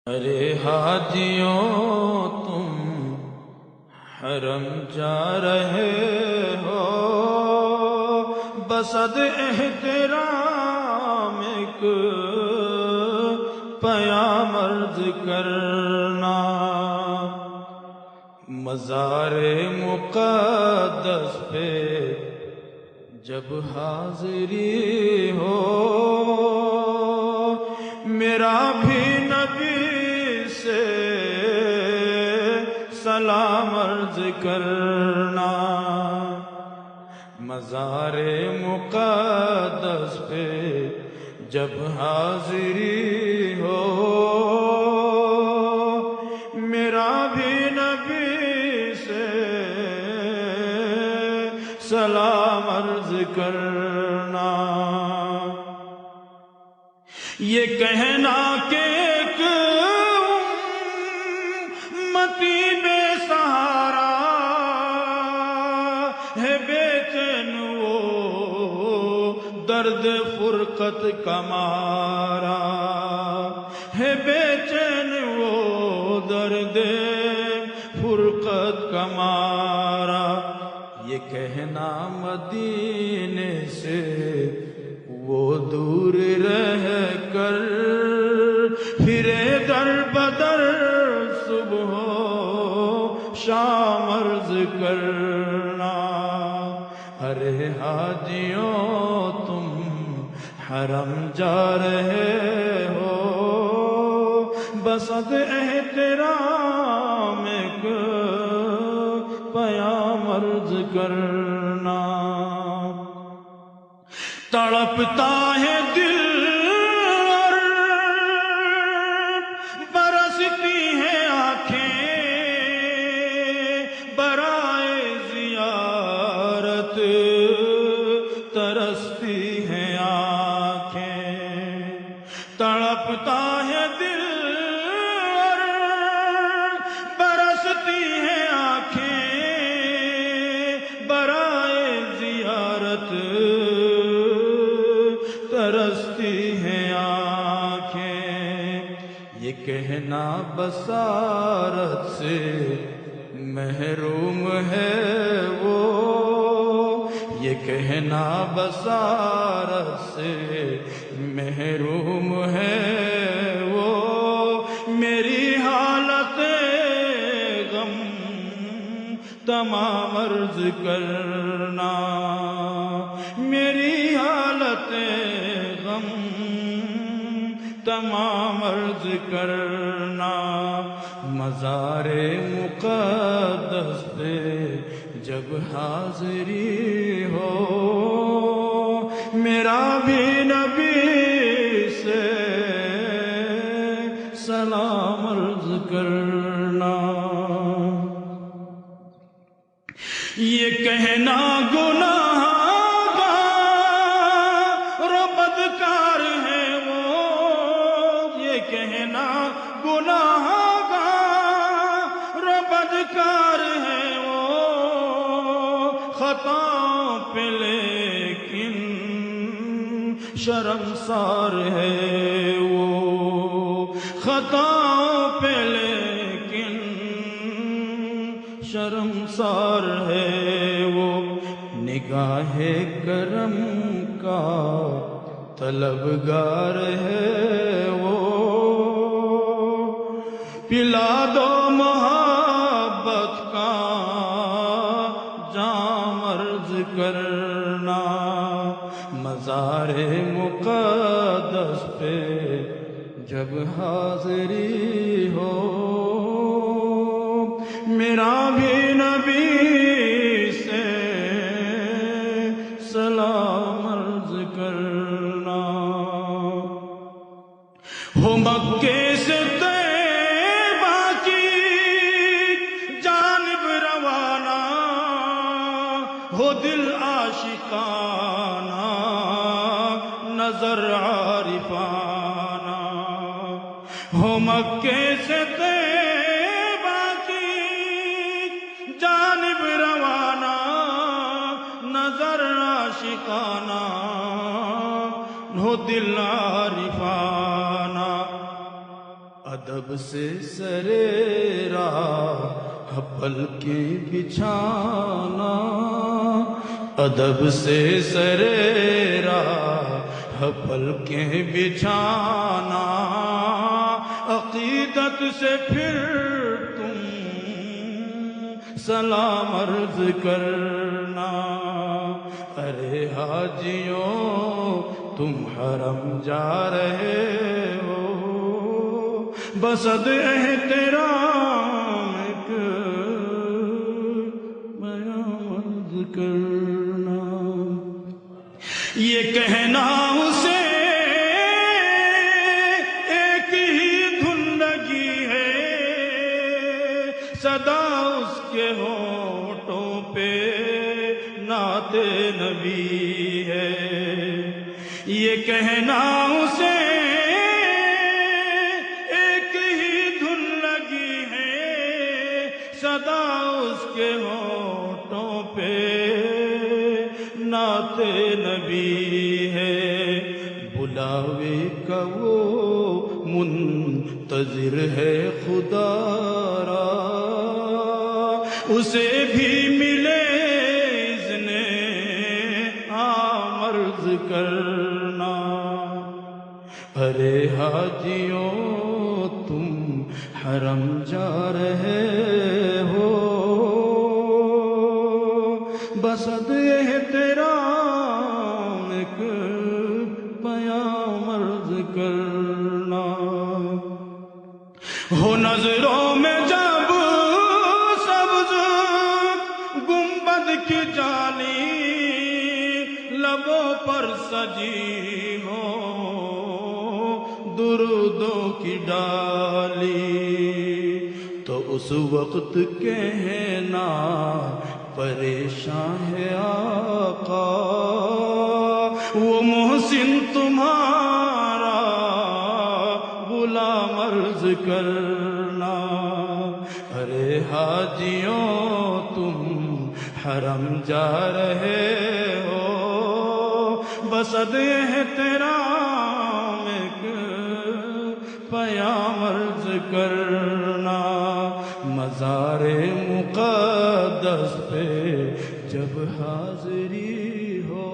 ارے حاجیوں تم حرم جا رہے ہو، بصد احترام ایک پیام عرض کرنا، مزار مقدس پہ جب حاضری ہو، میرا بھی نبی سے سلام عرض کرنا، مزار مقدس پہ جب حاضری ہو، میرا بھی نبی سے سلام عرض کرنا۔ یہ کہنا کہ ایک امتی بے سہارا ہے، بے چین وہ درد فرقت کا مارا ہے، بے چین وہ درد فرقت کا مارا، یہ کہنا مدینے سے وہ دور رہ کر پھرے در بدر صبح و شام عرض کرنا۔ ارے حاجیوں تم حرم جا رہے ہو، بصد احترام ایک پیام عرض کرنا۔ تڑپتا ہے دل اور برستی ہیں آنکھیں، برائے زیارت ترستی ہیں آنکھیں، تڑپتا ہے دل اور برستی ہیں آنکھیں، برائے زیارت ترستی ہیں آنکھیں، یہ کہنا بصارت سے محروم ہے وہ، یہ کہنا بصارت سے محروم ہے وہ، میری حالت غم تمام عرض کرنا، میری حالت غم تمام عرض کرنا، مزار مقدس پہ جب حاضری ہو، میرا بھی نبی سے سلام عرض کرنا۔ یہ کہنا گناہ بدکار ہے وہ، یہ کہنا گناہ گار بدکار ہے وہ، خطاؤں پہ لیکن شرمسار ہے وہ، خطاؤں پہ لیکن شرمسار ہے وہ، نگاہ کرم کا طلبگار ہے وہ، پلا دو محبت کا جام عرض کرنا، مزار مقدس پہ جب حاضری ہو، میرا بھی نبی سے سلام عرض کرنا۔ ہو مکے سے طیبہ کی جانب روانہ، ہو دل عاشقانہ نظر عارفانہ، ہو مکے سے طیبہ کی جانب روانہ، نظر عاشقانہ ہو دل عارفانہ، ادب ادب سے سرے راہ پلکیں بچھانا، ادب سے سرے راہ پلکیں بچھانا، عقیدت سے پھر تم سلام عرض کرنا۔ ارے حاجیوں تم حرم جا رہے ہو، بسد احترام ایک بیان عرض کرنا۔ یہ کہنا اسے ایک ہی دھن لگی ہے، صدا اس کے ہونٹوں پہ نعت نبی ہے۔ یہ کہنا اسے ایک ہی دھن لگی ہے، صدا اس کے ہونٹوں پہ نعت نبی ہے۔ بلاوے کا وہ منتظر ہے خدا را، اسے بھی ملے اذن عام عرض کرنا۔ ارے حاجیوں تم حرم جا رہے ہو، بسد احترام ایک پیام عرض کرنا۔ ہو نظروں میں جب سبز گنبد کی جالی، لبوں پر سجی ہو درودوں کی ڈالی، تو اس وقت کہنا پریشان ہے آقا، وہ محسن تمہارا غلام عرض کرنا۔ ارے حاجیوں تم حرم جا رہے ہو، بسد احترام ایک پیام عرض کرنا۔ مزار مقدس پہ جب حاضری ہو،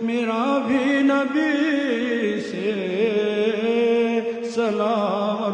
میرا بھی نبی سے سلام